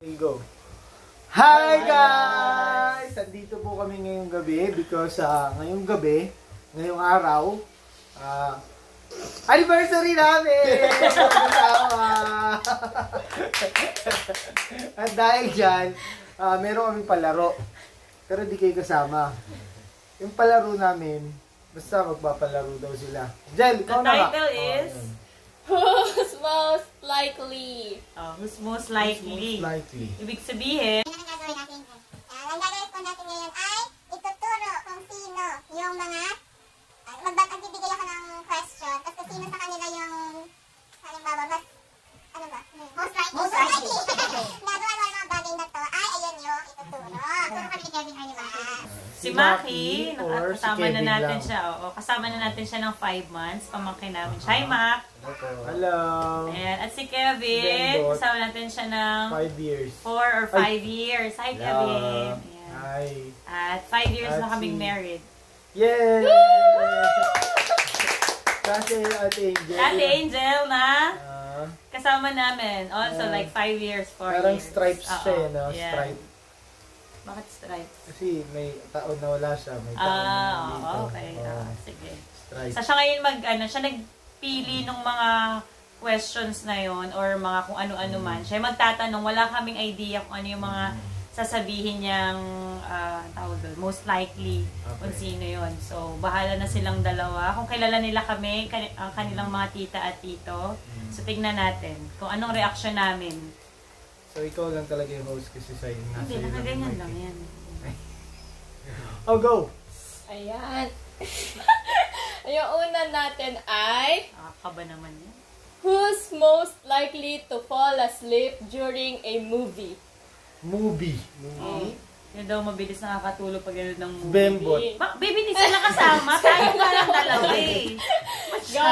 Go. Hi guys! Andito po kami ngayong gabi because ngayong gabi, ngayong araw, anniversary namin! At dahil dyan, meron kaming palaro. Pero di kayo kasama. Yung palaro namin, basta magpapalaro daw sila. Jel, ikaw na ba? The title is... Who's most likely? Who's most likely? Most likely. Ibig sabihin... Ang gagawin natin? Ang gagawin po natin ngayon ay ituturo kung sino yung mga... Magbibigay ako ng question, tapos kung sino sa kanila yung... Halimbawa, mas... Ano ba? Most likely. Most likely. Nagawa mo mga bagay na to, ay ayun yung ituturo. Turo kami ni Kevin or ni Maki. Si Maki, kasama na natin lang. siya. Kasama na natin siya ng 5 months. Pamangkin namin siya. Hi, Mac! Hello! Ayan. At si Kevin, kasama natin siya ng 5 years. 4 or 5 years. Hi, Kevin! Ayan. Hi! At 5 years At na kaming si- married. Yay! Kasi Ate Angel. Ate Angel na Ah, kasama namin. Also, like 5 years, 4 years. parang stripes siya, Oo, no? yeah. Stripe. Bakit stripes? Kasi may taon na wala siya. May taon dito. Okay. Oh, Sige. stripe. So, siya ngayon siya nagpili ng mga questions na yon or mga kung ano-ano man. Siya magtatanong, wala kaming idea kung ano yung mga sasabihin niyang tawag doon, most likely kung sino yon. So, bahala na silang dalawa. Kung kilala nila kami, ang kanilang mga tita at tito, so tignan natin kung anong reaction namin. So, ikaw lang talaga yung host kasi sa inyo. Hindi, nakaganyan lang yan. Oh, go! Ayan. Yung una natin ay... Kaba naman yan. Who's most likely to fall asleep during a movie? Movie. Yun daw, mabilis nakakatulog pag gano'n ng movie. Bembot. Baby, hindi sila kasama. Tayo nga lang dalawa eh. Go!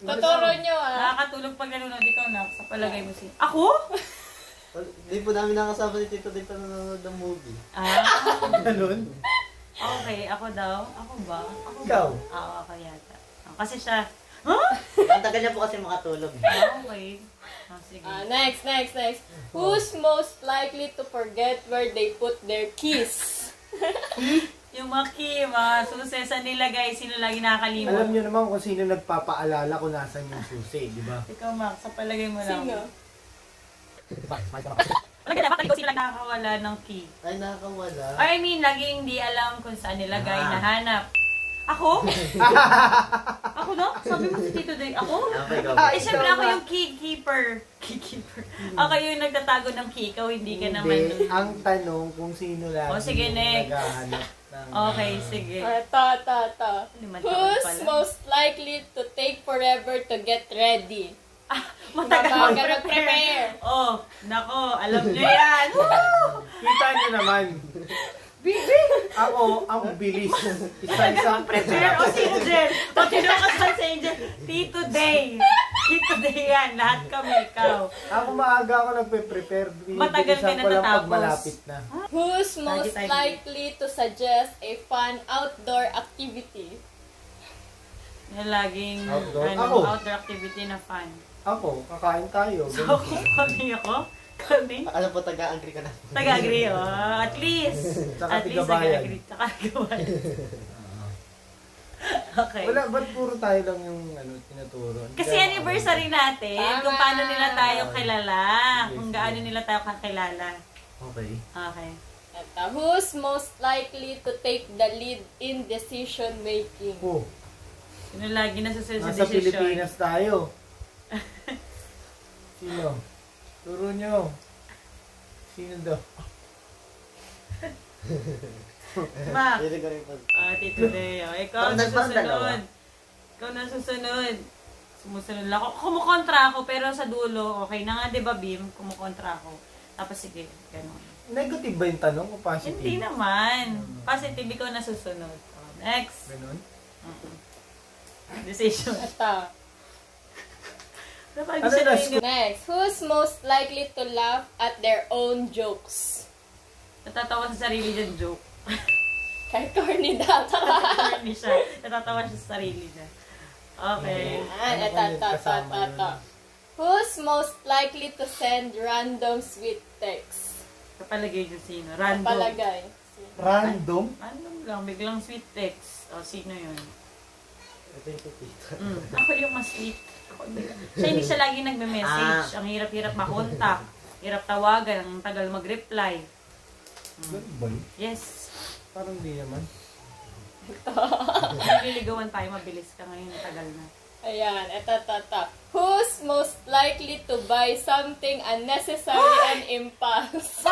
Tuturo nyo Nakakatulog pag nanonood ikaw na. Sa palagay mo si... Ako? Hindi po namin nakasama ni Tito dito nanonood ng movie. Ganun? Okay, ako daw. Ako ba? Ako Ikaw? ba? Ako yata. Kasi siya... Huh? Ang tagal niya po kasi makatulog. Okay. Sige. Next. Who's most likely to forget where they put their keys? Yung mga key, mga susi, saan nilagay, sino lagi nakakalimot? Alam niyo naman kung sino nagpapaalala kung nasan yung susi, di ba? Ikaw, Max, sa palagay mo lang. Sino? Lagi dapat ikaw sino lang nakakawala ng key. Ay, nakakawala. Or I mean, laging hindi alam kung saan nilagay, nahanap. Ako? Ako no? Sabi mo si Tito Day. Ako? Eh, syempre ako yung keykeeper. Ako yung nagtatago ng key. Ikaw hindi ka naman. Hindi, ang tanong kung sino lagi sige, yung next. naghahanap ng... Okay, sige. Who's most likely to take forever to get ready? Matagal Mabagal mag-prepare. Oh, nako, alam niyo yan. Kita niyo naman. Ako, ang bilis. Isa-isang Prepare o si Angel. O kinukasan si Angel. Tito Day. Tito Day yan. Lahat kami, ikaw. Ako maaga ako nagpe-prepare. Matagal ka Bilisan ko lang natatapos. pag malapit na. Who's most likely to suggest a fun outdoor activity? Yung laging Outdoor? Ako. outdoor activity na fun. Ako, kakain tayo. So, kami ako? Kami? Alam po, taga-agree ka na. Taga-agree, oh. At least. Tsaka At least tigabayan. taga-agree. Tsaka tigabayan. Okay. Wala, ba't puro tayo lang yung tinuturo? Kasi anniversary natin, Tama. kung paano nila tayo kilala, kung gaano nila tayo kakilala. Okay. Okay. Who's most likely to take the lead in decision making? Oh, Sino lagi nasusunod sa nasa decision? Pilipinas tayo. Sino? Turo nyo. Sino daw? Ma. Hindi ko rin po. Tito Leo. Ikaw ang Parang dalawa. susunod. Ikaw na susunod. Sumusunod lang ako. Kumukontra ako, pero sa dulo, okay na nga, di ba, Bim? Kumukontra ako. Tapos sige, gano'n. Negative ba yung tanong o positive? Hindi naman. Positive, ikaw na susunod. Next. Ganun? Decision. Ano na, Next, who's most likely to laugh at their own jokes? Natatawa sa sarili niya joke. Kahit corny data. Hindi siya. Natatawa siya sa sarili niya. Okay. Who's most likely to send random sweet texts? Kapalagay nyo sino. Random. Kapalagay. Random? Random lang. Biglang sweet text. O, sino yun? Ito yung tita. Ako yung mas sweet. Siya hindi siya lagi nagme-message. Ang hirap-hirap makontak. Hirap tawagan. Ang tagal mag-reply. Ganun ba yun? Yes. Parang di naman. Nililigawan tayo. Mabilis ka ngayon. Tagal na. Ayan, eto. Who's most likely to buy something unnecessary and impulse?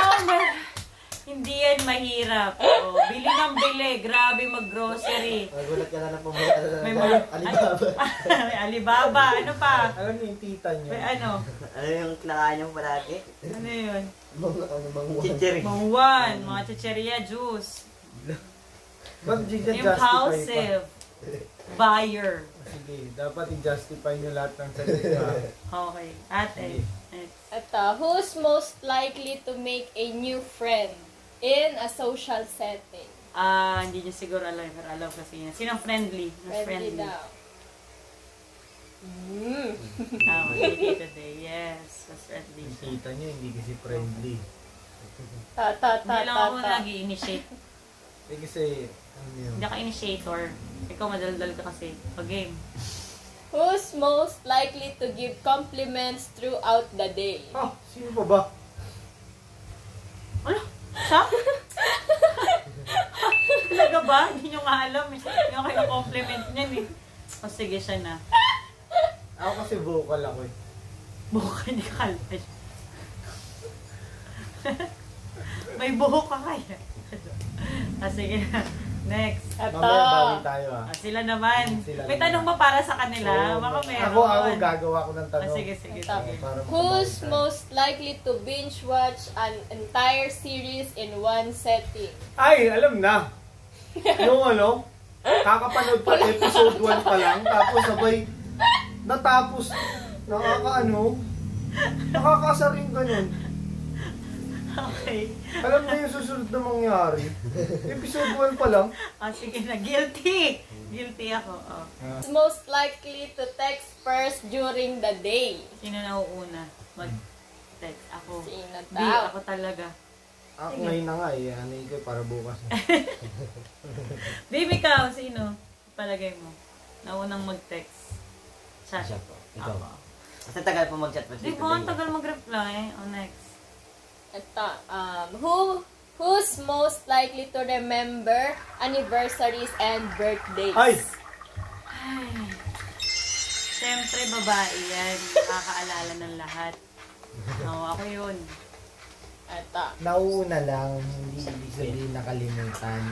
Hindi yan mahirap. Oh, bili ng bili. Grabe mag-grocery. Nagulat ka na lang pumunta na May mga... Alibaba. May Alibaba. Ano pa? Alam niyo yung tita niyo. May ano? Ano yung kinakain niyo palagi? Ano yun? Mga chichiri. Mangwan. Mga chicheria juice. Ba't di dyan justify pa? Impulsive. Buyer. Sige, dapat i-justify niyo lahat ng salita. Okay. Ate. Next. Eto, who's most likely to make a new friend in a social setting? Hindi niyo siguro alam. Pero alam kasi yun. Sinong friendly? Mas Friendly friendly. daw. Tama. Hindi today. Yes. Mas friendly Yung siya. tita niyo hindi kasi friendly. Hindi lang ako nag-i-initiate. Eh kasi, ano yun? Hindi ka initiator. Ikaw madaldal ka kasi. Pag-game. Who's most likely to give compliments throughout the day? Ah, sino pa ba? Ano? Siya? Talaga ba? Hindi nyo nga alam eh. Hindi nyo kayo compliment niyan eh. O sige, siya na. Ako kasi vocal ako eh. Buhok ka, hindi ka kalpay. May buhok ka kaya. Sige na. Next. Eto. Mamaya bawi tayo ah. Sila naman. Sila May naman. tanong ba para sa kanila? Oo, Baka meron. Ako gagawa ko ng tanong. Sige. Eto. Para Who's makabawi tayo. most likely to binge watch an entire series in one setting? Ay, alam na. Yung ano, kakapanood pa episode 1 pa lang, tapos sabay natapos, nakakasaring ganun. Okay. Alam na yung susunod na mangyari. Episode 1 pa lang. Sige na. Guilty. Guilty ako. Oh. Who's most likely to text first during the day? Sino nauuna? Mag-text ako. Sino Di, daw? ako talaga. Ako ngayon na nga eh, ano yun ko para bukas. Baby ikaw, sino? Palagay mo. Naunang mag-text. Siya po. Ikaw. Ikaw. Kasi tagal po mag-chat pa Di ba? Ang tagal mag-reply. Next. Ito, who's most likely to remember anniversaries and birthdays? Ay! Siyempre, babae yan. Nakakaalala ng lahat. Ako yun. Ito. Nauuna lang, hindi ibig sabihin nakalimutan.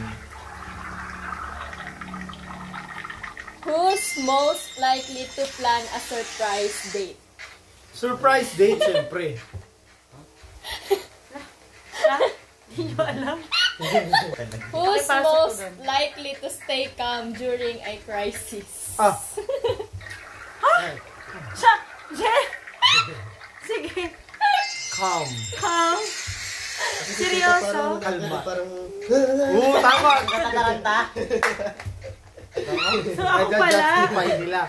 Who's most likely to plan a surprise date? Surprise date, siyempre. Hindi nyo alam. Who's Pakipasok ko most dun. likely to stay calm during a crisis? Ah! Siya! Jen! Sige. Calm. Calm. Seryoso? Kalma. Parang... Oo, tama! Natataranta. So ako pala. Nagja-justify nila.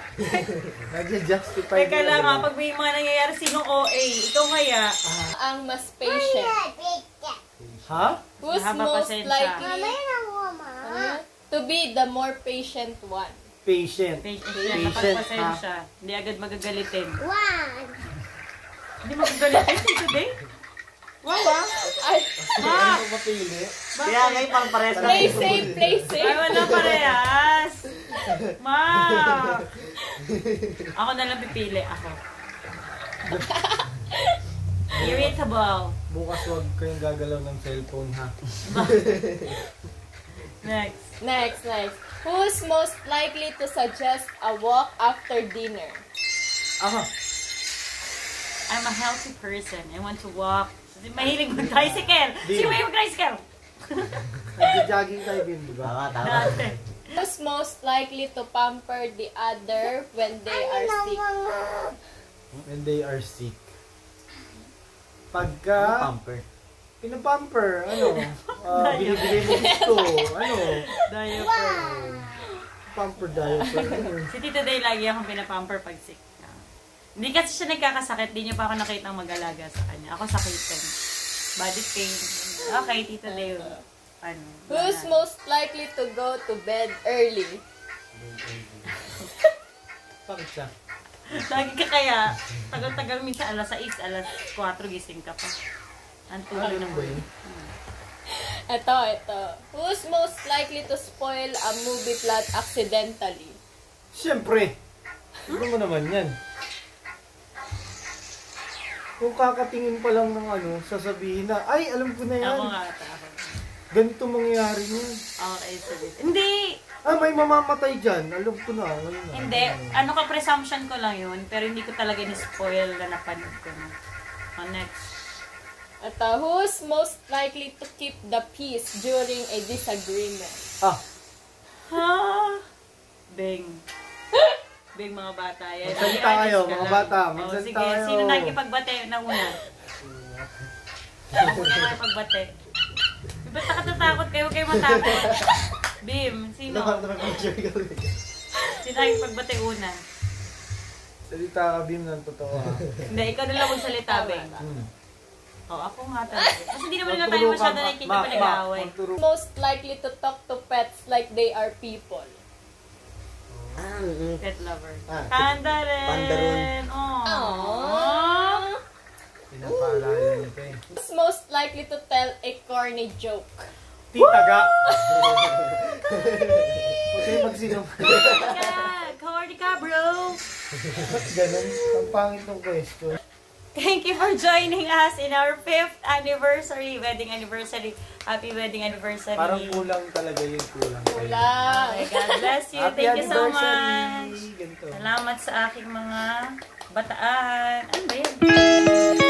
Nagja-justify Teka lang ha, pag may mga nangyayari, sinong OA? Ikaw kaya? Ang mas patient. Ha? Who's Mahaba most pasensya. likely to be the more patient one? Patient. Patient. Napagpasensya. Hindi agad magagalitin. One. Hindi magagalitin today? Wow ah! Ay, Ma! Mapili. Kaya ngayon pang pares na. play safe, play Ay, safe. wala parehas! Ma! Ako na lang pipili. Ako. Irritable. Bukas wag kayong gagalaw ng cellphone ha. Next. Next. Who's most likely to suggest a walk after dinner? Aha. I'm a healthy person. I want to walk. Mahilig mag-tricycle. Di. Sino may mag-tricycle? Nagja-jogging tayo din, di ba? Tama. Dati. Who's most likely to pamper the other when they are sick? When they are sick. Pagka Pamper. pinapamper, binibigay mo gusto, Diaper. pamper diaper. Si Tito Day lagi akong pinapamper pag sick. Hindi kasi siya nagkakasakit. Di niyo pa ako nakita mag-alaga sa kanya. Ako sakitin. body pain. Okay, Tito Leo. Ano? Who's most likely to go to bed early? Bakit siya? Lagi ka kaya, tagal-tagal minsan alas 6, alas 4 gising ka pa. Ang tulog ng ba yun? Ito. Who's most likely to spoil a movie plot accidentally? Siyempre. Ano mo naman yan? Kung kakatingin pa lang ng ano, sasabihin na, ay, alam ko na yan. Ako nga ata. Ganito mangyayari niyan. Okay, sabi. Hindi! Ah, may mamamatay dyan. Alam ko na. Ngayon na. Hindi. Ano ka, presumption ko lang yun. Pero hindi ko talaga ni-spoil na napanood ko na. Next. Ito. Who's most likely to keep the peace during a disagreement? Ah, Ha? Bing. Bing, mga bata. Yan. Magsalita kayo, Honest ka mga lang. bata. Oh, Magsalita sige, kayo. sino nakikipagbate na una? Sino nakikipagbate? Ba't nakatatakot kayo? Huwag kayo matakot. Bim, sino? Sino nakikipagbate una? salita ka, Bim, ng totoo. Hindi, ikaw na lang magsalita, Bing. Ako nga talaga. Kasi hindi naman na tayo masyado nakikita pa nag-aaway. Most likely to talk to pets like they are people? Pet lover. Ah, Panda rin. Panda rin. Aww. Pinapaalala niyo pa eh. Who's most likely to tell a corny joke? Titaga! Huwag kayo magsinungaling. Corny ka, bro. Ba't ganun? Ang pangit ng question. Thank you for joining us in our 5th anniversary, wedding anniversary. Happy wedding anniversary. Parang kulang talaga yung kulang. Kulang. Okay, God bless you. Happy Thank you so anniversary. much. Ganito. Salamat sa aking mga bataan. Ano ba yun?